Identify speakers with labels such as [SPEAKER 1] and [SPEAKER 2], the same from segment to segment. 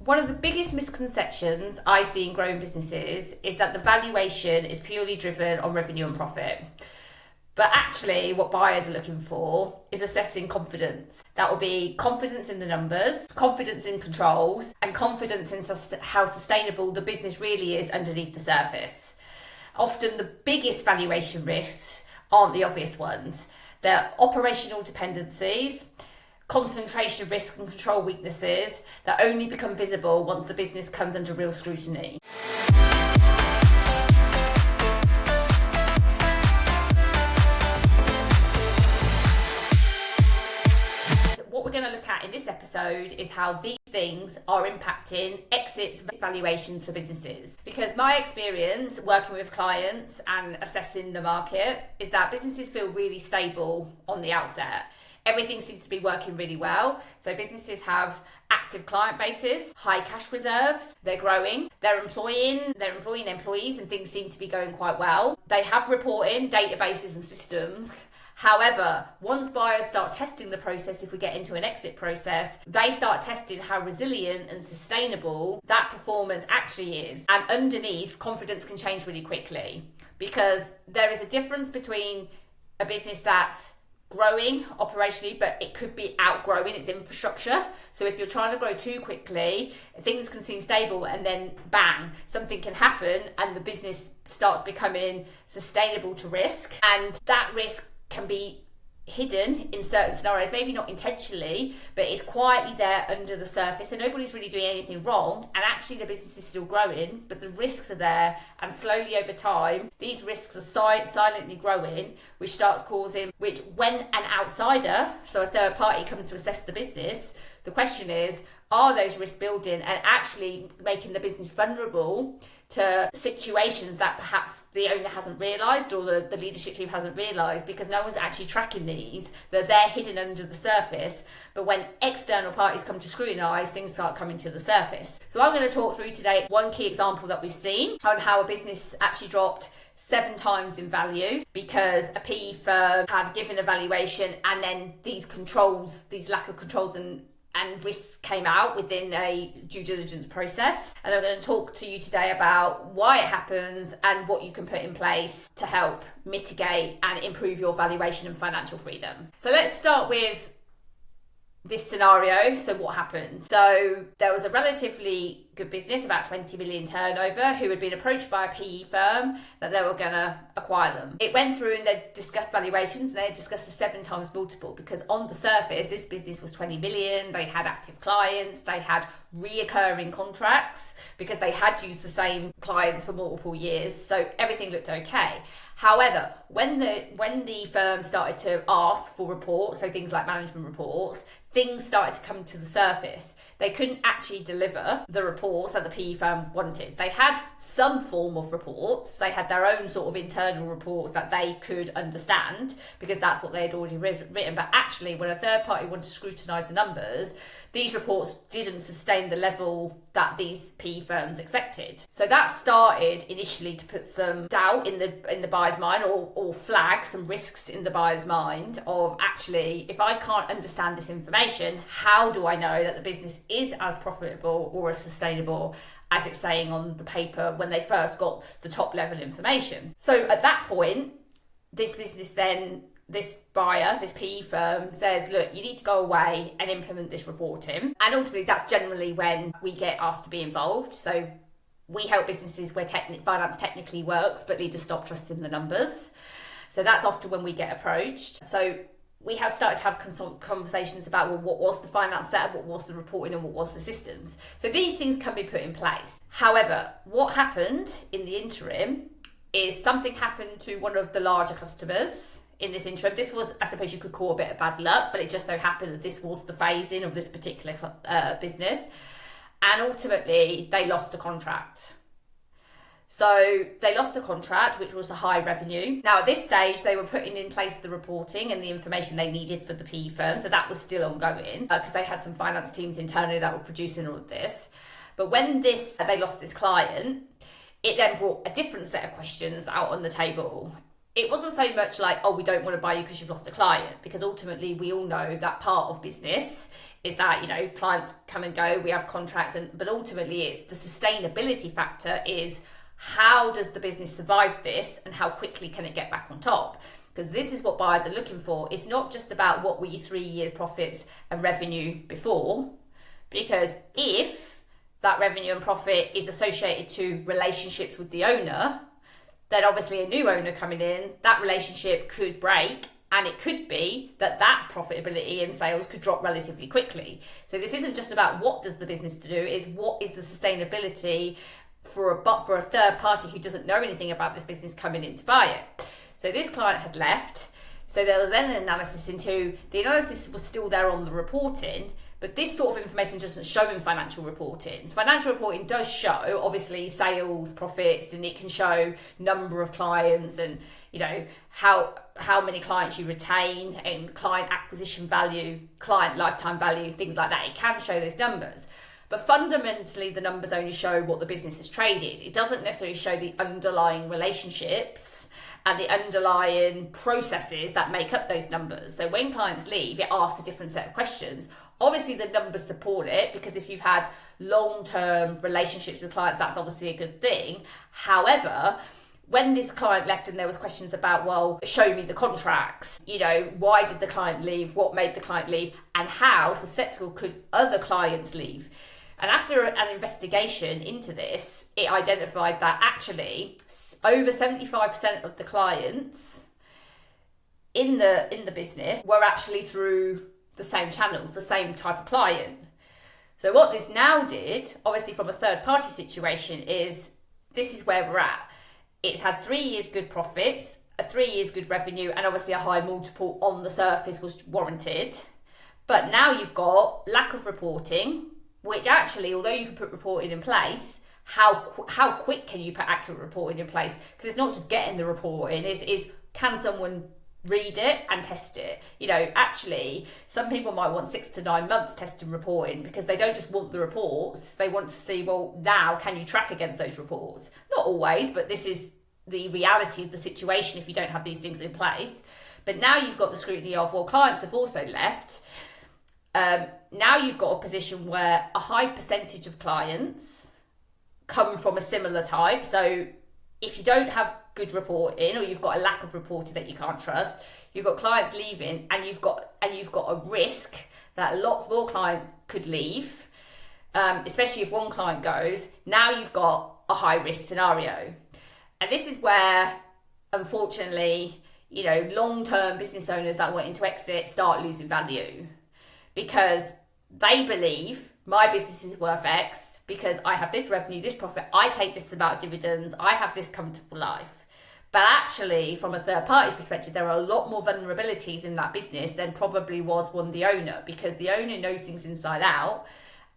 [SPEAKER 1] One of the biggest misconceptions I see in growing businesses is that the valuation is purely driven on revenue and profit. But actually, what buyers are looking for is assessing confidence. That will be confidence in the numbers, confidence in controls, and confidence in how sustainable the business really is underneath the surface. Often the biggest valuation risks aren't the obvious ones. They're operational dependencies, concentration risk and control weaknesses that only become visible once the business comes under real scrutiny. What we're going to look at in this episode is how these things are impacting exits valuations for businesses. Because my experience working with clients and assessing the market is that businesses feel really stable on the outset. Everything seems to be working really well. So businesses have active client bases, high cash reserves, they're growing, they're employing employees, and things seem to be going quite well. They have reporting, databases and systems. However, once buyers start testing the process, if we get into an exit process, they start testing how resilient and sustainable that performance actually is. And underneath, confidence can change really quickly, because there is a difference between a business that's growing operationally, but it could be outgrowing its infrastructure. So if you're trying to grow too quickly, things can seem stable and then bang, something can happen and the business starts becoming sustainable to risk. And that risk can be hidden in certain scenarios, maybe not intentionally, but it's quietly there under the surface and nobody's really doing anything wrong, and actually the business is still growing, but the risks are there, and slowly over time these risks are silently growing, which when an outsider, so a third party, comes to assess the business, the question is, are those risks building and actually making the business vulnerable to situations that perhaps the owner hasn't realised or the leadership team hasn't realised, because no one's actually tracking these. They're there hidden under the surface, but when external parties come to scrutinise, things start coming to the surface. So I'm going to talk through today one key example that we've seen on how a business actually dropped 7 times in value because a PE firm had given a valuation and then these lack of controls and risks came out within a due diligence process. And I'm going to talk to you today about why it happens and what you can put in place to help mitigate and improve your valuation and financial freedom. So let's start with this scenario. So what happened? So there was a relatively good business, about 20 million turnover, who had been approached by a PE firm that they were going to acquire them. It went through and they discussed valuations, and they discussed a 7 times multiple, because on the surface this business was 20 million, they had active clients, they had reoccurring contracts because they had used the same clients for multiple years, so everything looked okay. However, when the firm started to ask for reports, so things like management reports, things started to come to the surface. They couldn't actually deliver the reports that the PE firm wanted. They had some form of reports. They had their own sort of internal reports that they could understand because that's what they had already written. But actually, when a third party wanted to scrutinise the numbers, these reports didn't sustain the level that these PE firms expected. So that started initially to put some doubt in the buyer's mind, or flag some risks in the buyer's mind of, actually, if I can't understand this information, how do I know that the business is as profitable or as sustainable as it's saying on the paper when they first got the top level information? So at that point, this buyer, this PE firm, says, look, you need to go away and implement this reporting. And ultimately, that's generally when we get asked to be involved. So we help businesses where finance technically works, but leaders stop trusting the numbers. So that's often when we get approached. So we have started to have conversations about, well, what was the finance setup, what was the reporting, and what was the systems. So these things can be put in place. However, what happened in the interim is something happened to one of the larger customers in this interim. This was, I suppose you could call, a bit of bad luck, but it just so happened that this was the phasing of this particular business. And ultimately, they lost a contract. So they lost a contract, which was a high revenue. Now, at this stage, they were putting in place the reporting and the information they needed for the PE firm. So that was still ongoing because they had some finance teams internally that were producing all of this. But when they lost this client, it then brought a different set of questions out on the table. It wasn't so much like, oh, we don't want to buy you because you've lost a client, because ultimately we all know that part of business is that, you know, clients come and go, we have contracts, but ultimately it's the sustainability factor is how does the business survive this and how quickly can it get back on top? Because this is what buyers are looking for. It's not just about what were your 3 years profits and revenue before, because if that revenue and profit is associated to relationships with the owner, then obviously a new owner coming in, that relationship could break, and it could be that that profitability in sales could drop relatively quickly. So this isn't just about what does the business do, it's what is the sustainability for a third party who doesn't know anything about this business coming in to buy it. So this client had left, so there was then an analysis into, the analysis was still there on the reporting, but this sort of information doesn't show in financial reporting. So financial reporting does show, obviously, sales, profits, and it can show number of clients and, you know, how many clients you retain and client acquisition value, client lifetime value, things like that. It can show those numbers. But fundamentally, the numbers only show what the business has traded. It doesn't necessarily show the underlying relationships and the underlying processes that make up those numbers. So when clients leave, it asks a different set of questions. Obviously, the numbers support it, because if you've had long-term relationships with clients, that's obviously a good thing. However, when this client left and there was questions about, well, show me the contracts, you know, why did the client leave, what made the client leave, and how susceptible could other clients leave? And after an investigation into this, it identified that actually over 75% of the clients in the business were actually through the same channels, the same type of client. So what this now did, obviously from a third party situation, is this is where we're at. It's had 3 years good profits, a 3 years good revenue, and obviously a high multiple on the surface was warranted. But now you've got lack of reporting, which actually, although you can put reporting in place, how quick can you put accurate reporting in place? Because it's not just getting the reporting, is can someone read it and test it? You know, actually, some people might want 6 to 9 months testing reporting, because they don't just want the reports, they want to see, well, now can you track against those reports? Not always, but this is the reality of the situation if you don't have these things in place. But now you've got the scrutiny of, well, clients have also left. Now you've got a position where a high percentage of clients come from a similar type. So if you don't have good reporting, or you've got a lack of reporting that you can't trust, you've got clients leaving, and you've got a risk that lots more clients could leave, especially if one client goes. Now you've got a high risk scenario. And this is where, unfortunately, you know, long-term business owners that wanting to exit start losing value, because they believe my business is worth X because I have this revenue, this profit, I take this amount of dividends, I have this comfortable life. But actually, from a third party's perspective, there are a lot more vulnerabilities in that business than probably was one the owner, because the owner knows things inside out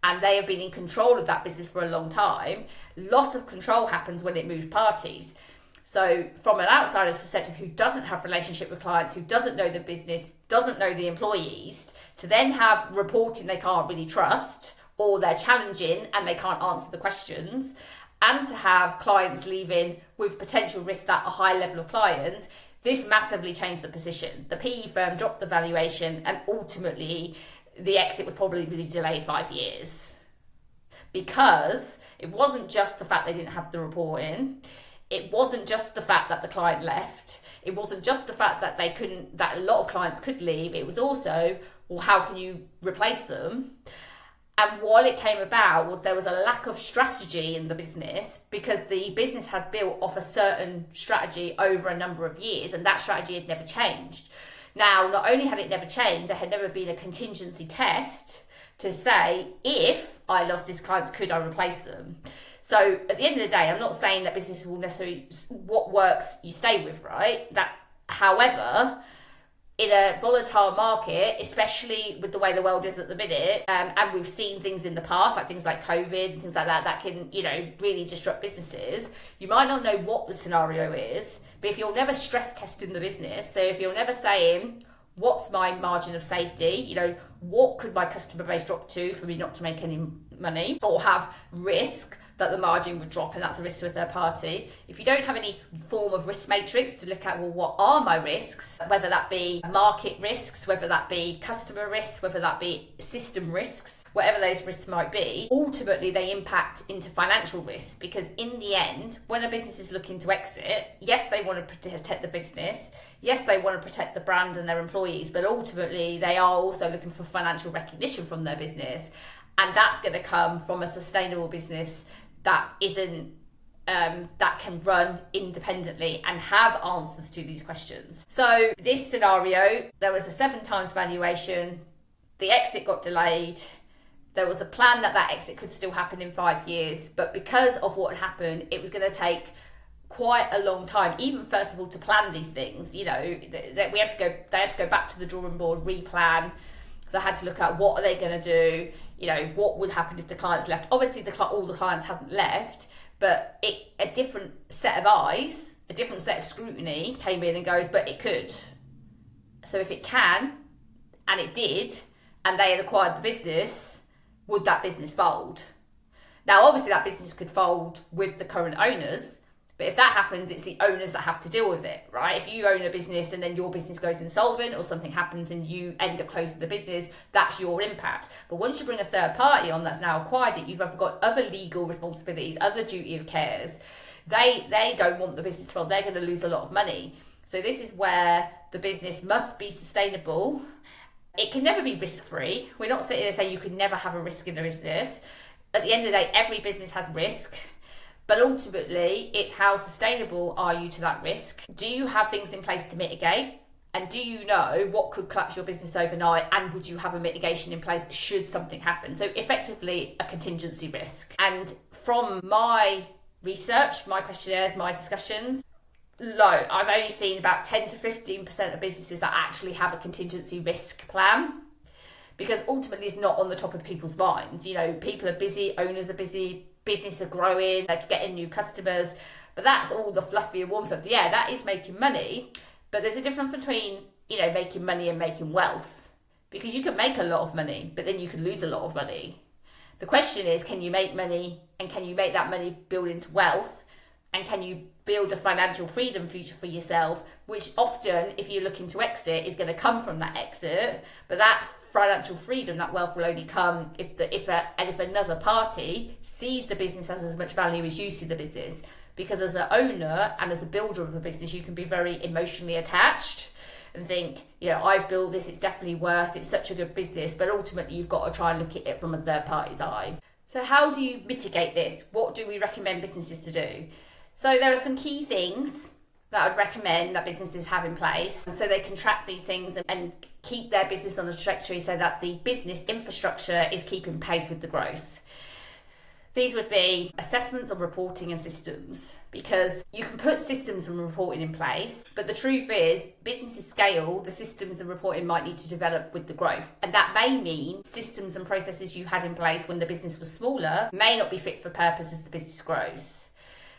[SPEAKER 1] and they have been in control of that business for a long time. Loss of control happens when it moves parties. So from an outsider's perspective, who doesn't have relationship with clients, who doesn't know the business, doesn't know the employees, to then have reporting they can't really trust, or they're challenging and they can't answer the questions, and to have clients leaving with potential risk that a high level of clients, this massively changed the position. The PE firm dropped the valuation, and ultimately the exit was probably delayed 5 years, because it wasn't just the fact they didn't have the reporting. It wasn't just the fact that the client left. It wasn't just the fact that that a lot of clients could leave. It was also, well, how can you replace them? And what it came about was there was a lack of strategy in the business, because the business had built off a certain strategy over a number of years, and that strategy had never changed. Now, not only had it never changed, there had never been a contingency test to say, if I lost these clients, could I replace them? So at the end of the day, I'm not saying that business will necessarily, what works you stay with, right? That, however, in a volatile market, especially with the way the world is at the minute, and we've seen things in the past, like things like COVID and things like that, that can, you know, really disrupt businesses. You might not know what the scenario is, but if you're never stress testing the business, so if you're never saying, what's my margin of safety? You know, what could my customer base drop to for me not to make any money or have risk that the margin would drop, and that's a risk to a third party. If you don't have any form of risk matrix to look at, well, what are my risks, whether that be market risks, whether that be customer risks, whether that be system risks, whatever those risks might be, ultimately they impact into financial risk. Because in the end, when a business is looking to exit, yes, they want to protect the business, yes, they want to protect the brand and their employees, but ultimately they are also looking for financial recognition from their business. And that's going to come from a sustainable business that isn't that can run independently and have answers to these questions. So this scenario, there was a 7 times valuation, the exit got delayed, there was a plan that exit could still happen in 5 years, but because of what had happened, it was going to take quite a long time, even first of all, to plan these things. You know, they had to go back to the drawing board, replan. They had to look at what are they going to do, you know, what would happen if the clients left. Obviously, all the clients hadn't left, but a different set of eyes, a different set of scrutiny came in and goes, but it could. So if it can, and it did, and they had acquired the business, would that business fold? Now, obviously, that business could fold with the current owners, but if that happens, it's the owners that have to deal with it, right? If you own a business and then your business goes insolvent or something happens and you end up closing the business, that's your impact. But once you bring a third party on that's now acquired it, you've got other legal responsibilities, other duty of cares. They don't want the business to fold. They're going to lose a lot of money. So this is where the business must be sustainable. It can never be risk-free. We're not sitting there saying you could never have a risk in the business. At the end of the day, every business has risk. But ultimately, it's how sustainable are you to that risk? Do you have things in place to mitigate? And do you know what could collapse your business overnight? And would you have a mitigation in place should something happen? So effectively, a contingency risk. And from my research, my questionnaires, my discussions, I've only seen about 10 to 15% of businesses that actually have a contingency risk plan. Because ultimately, it's not on the top of people's minds. You know, people are busy, owners are busy, business are growing, they're getting new customers, but that's all the fluffy and warm stuff. Yeah, that is making money, but there's a difference between, you know, making money and making wealth, because you can make a lot of money, but then you can lose a lot of money. The question is, can you make money, and can you make that money build into wealth, and can you build a financial freedom future for yourself, which often, if you're looking to exit, is going to come from that exit, but that financial freedom, that wealth will only come if another party sees the business as much value as you see the business. Because as an owner and as a builder of a business, you can be very emotionally attached and think, you know, I've built this, it's definitely worth, it's such a good business, but ultimately you've got to try and look at it from a third party's eye. So how do you mitigate this? What do we recommend businesses to do? So there are some key things that I'd recommend that businesses have in place so they can track these things and keep their business on the trajectory so that the business infrastructure is keeping pace with the growth. These would be assessments of reporting and systems, because you can put systems and reporting in place, but the truth is businesses scale, the systems and reporting might need to develop with the growth. And that may mean systems and processes you had in place when the business was smaller may not be fit for purpose as the business grows.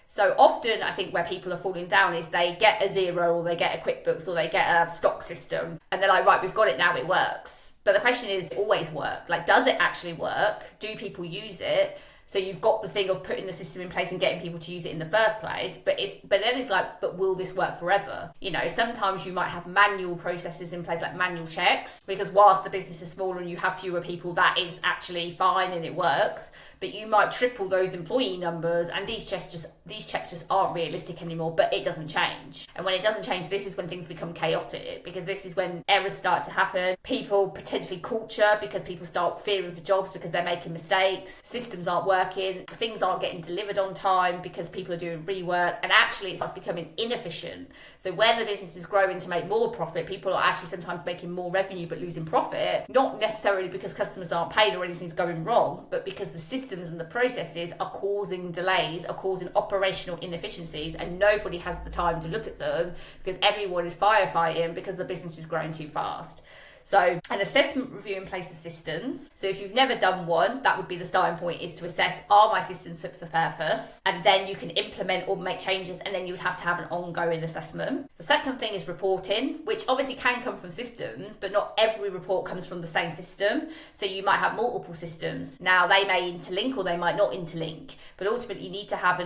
[SPEAKER 1] So often, I think where people are falling down is they get a Xero or they get a QuickBooks or they get a stock system and they're like, right, we've got it now, it works. But the question is, it always work? Like, does it actually work? Do people use it? So you've got the thing of putting the system in place and getting people to use it in the first place, but then it's like, but will this work forever? You know, sometimes you might have manual processes in place, like manual checks, because whilst the business is smaller and you have fewer people, that is actually fine and it works. But you might triple those employee numbers, and these checks just aren't realistic anymore. But it doesn't change, and when it doesn't change, this is when things become chaotic, because this is when errors start to happen. People potentially culture, because people start fearing for jobs because they're making mistakes. Systems aren't working, things aren't getting delivered on time because people are doing rework, and actually it starts becoming inefficient. So where the business is growing to make more profit, people are actually sometimes making more revenue but losing profit, not necessarily because customers aren't paid or anything's going wrong, but because the systems and the processes are causing delays, are causing operational inefficiencies, and nobody has the time to look at them because everyone is firefighting because the business is growing too fast. So an assessment review in place of systems. So if you've never done one, that would be the starting point, is to assess, are my systems fit for purpose? And then you can implement or make changes, and then you would have to have an ongoing assessment. The second thing is reporting, which obviously can come from systems, but not every report comes from the same system. So you might have multiple systems. Now they may interlink or they might not interlink, but ultimately you need to have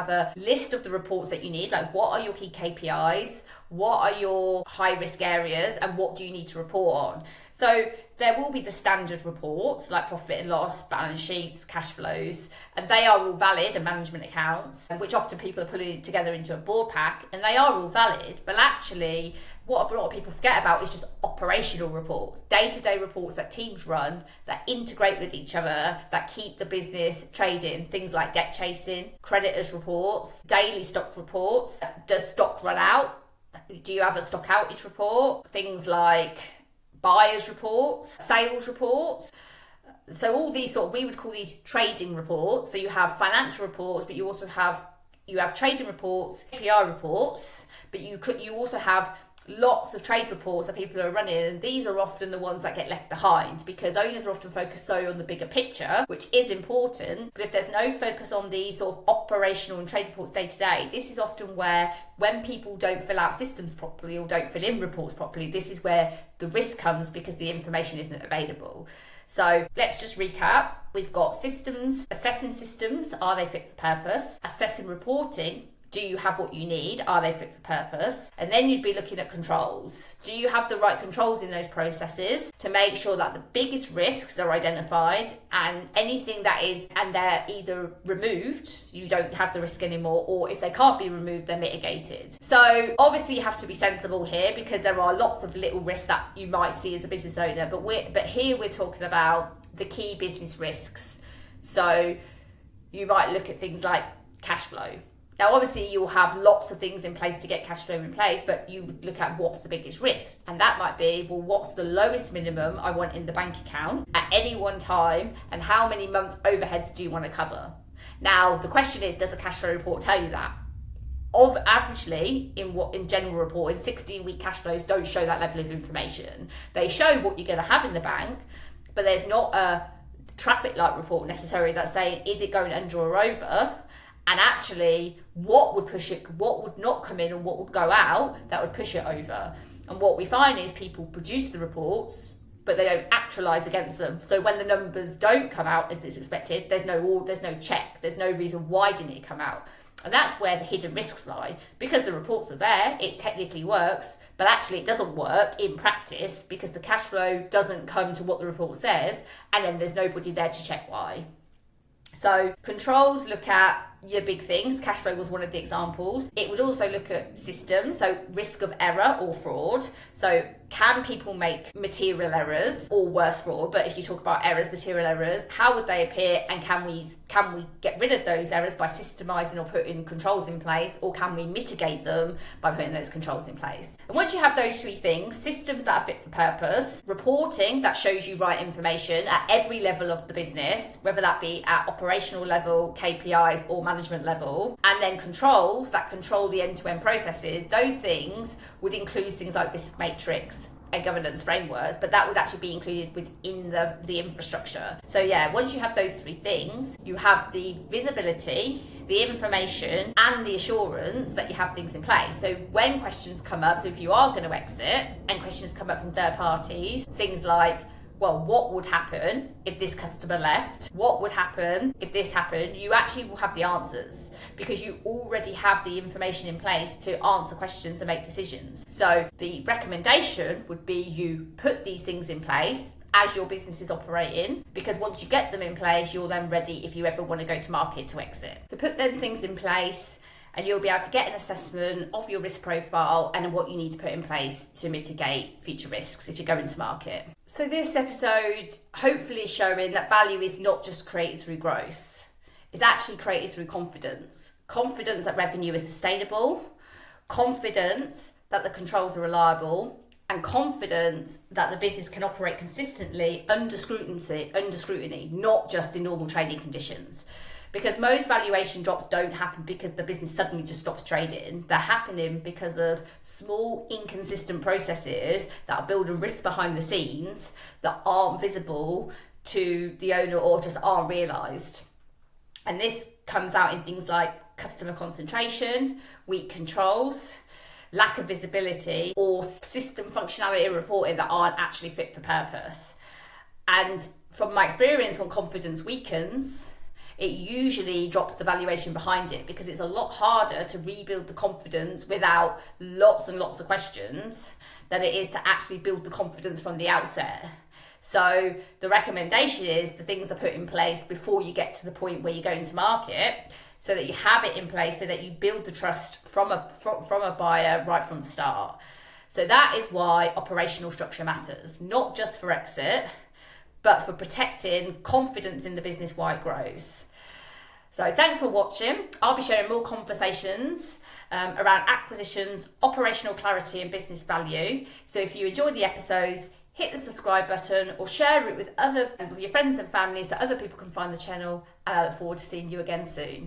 [SPEAKER 1] a list of the reports that you need, like what are your key KPIs, what are your high risk areas, and what do you need to report on. So there will be the standard reports like profit and loss, balance sheets, cash flows, and they are all valid, and management accounts, which often people are putting together into a board pack, and they are all valid. But actually what a lot of people forget about is just operational reports, day-to-day reports that teams run, that integrate with each other, that keep the business trading. Things like debt chasing, creditors reports, daily stock reports. Does stock run out? Do you have a stock outage report? Things like buyers reports, sales reports. So all these we would call these trading reports. So you have financial reports, but you have trading reports, KPI reports, but you also have lots of trade reports that people are running, and these are often the ones that get left behind because owners are often focused so on the bigger picture, which is important, but if there's no focus on these sort of operational and trade reports day to day, this is often where, when people don't fill out systems properly or don't fill in reports properly, this is where the risk comes because the information isn't available. So let's just recap. We've got systems, assessing systems, are they fit for purpose? Assessing reporting, do you have what you need? Are they fit for purpose? And then you'd be looking at controls. Do you have the right controls in those processes to make sure that the biggest risks are identified, and anything that is, and they're either removed, you don't have the risk anymore, or if they can't be removed, they're mitigated. So obviously you have to be sensible here because there are lots of little risks that you might see as a business owner, but here we're talking about the key business risks. So you might look at things like cash flow. Now, obviously, you'll have lots of things in place to get cash flow in place, but you would look at what's the biggest risk. And that might be, well, what's the lowest minimum I want in the bank account at any one time, and how many months overheads do you want to cover? Now, the question is, does a cash flow report tell you that? Averagely, in general reporting, 16-week cash flows don't show that level of information. They show what you're going to have in the bank, but there's not a traffic light report necessarily that's saying, is it going under or over? And actually, what would push it, what would not come in, and what would go out that would push it over. And what we find is people produce the reports, but they don't actualize against them. So when the numbers don't come out as it's expected, there's no check, there's no reason why didn't it come out. And that's where the hidden risks lie. Because the reports are there, it technically works, but actually it doesn't work in practice because the cash flow doesn't come to what the report says, and then there's nobody there to check why. So controls look at your big things. Cash flow was one of the examples. It would also look at systems, so risk of error or fraud. So can people make material errors or worse, fraud? But if you talk about errors, material errors, how would they appear, and can we get rid of those errors by systemizing or putting controls in place, or can we mitigate them by putting those controls in place? And once you have those three things, systems that are fit for purpose, reporting that shows you right information at every level of the business, whether that be at operational level, KPIs, or management level, and then controls that control the end-to-end processes, those things would include things like risk matrix and governance frameworks, but that would actually be included within the infrastructure. So yeah, once you have those three things, you have the visibility, the information, and the assurance that you have things in place. So when questions come up, so if you are going to exit and questions come up from third parties, things like, well, what would happen if this customer left? What would happen if this happened? You actually will have the answers because you already have the information in place to answer questions and make decisions. So the recommendation would be you put these things in place as your business is operating, because once you get them in place, you're then ready if you ever want to go to market to exit. So put them things in place, and you'll be able to get an assessment of your risk profile and what you need to put in place to mitigate future risks if you go into market. So this episode hopefully is showing that value is not just created through growth. It's actually created through confidence. Confidence that revenue is sustainable, confidence that the controls are reliable, and confidence that the business can operate consistently under scrutiny, not just in normal trading conditions. Because most valuation drops don't happen because the business suddenly just stops trading. They're happening because of small, inconsistent processes that are building risk behind the scenes that aren't visible to the owner or just aren't realised. And this comes out in things like customer concentration, weak controls, lack of visibility, or system functionality and reporting that aren't actually fit for purpose. And from my experience, when confidence weakens, it usually drops the valuation behind it, because it's a lot harder to rebuild the confidence without lots and lots of questions than it is to actually build the confidence from the outset. So the recommendation is the things are put in place before you get to the point where you're going to market, so that you have it in place, so that you build the trust from a buyer right from the start. So that is why operational structure matters, not just for exit, but for protecting confidence in the business while it grows. So thanks for watching. I'll be sharing more conversations around acquisitions, operational clarity and business value. So if you enjoyed the episodes, hit the subscribe button or share it with your friends and family so other people can find the channel, and I look forward to seeing you again soon.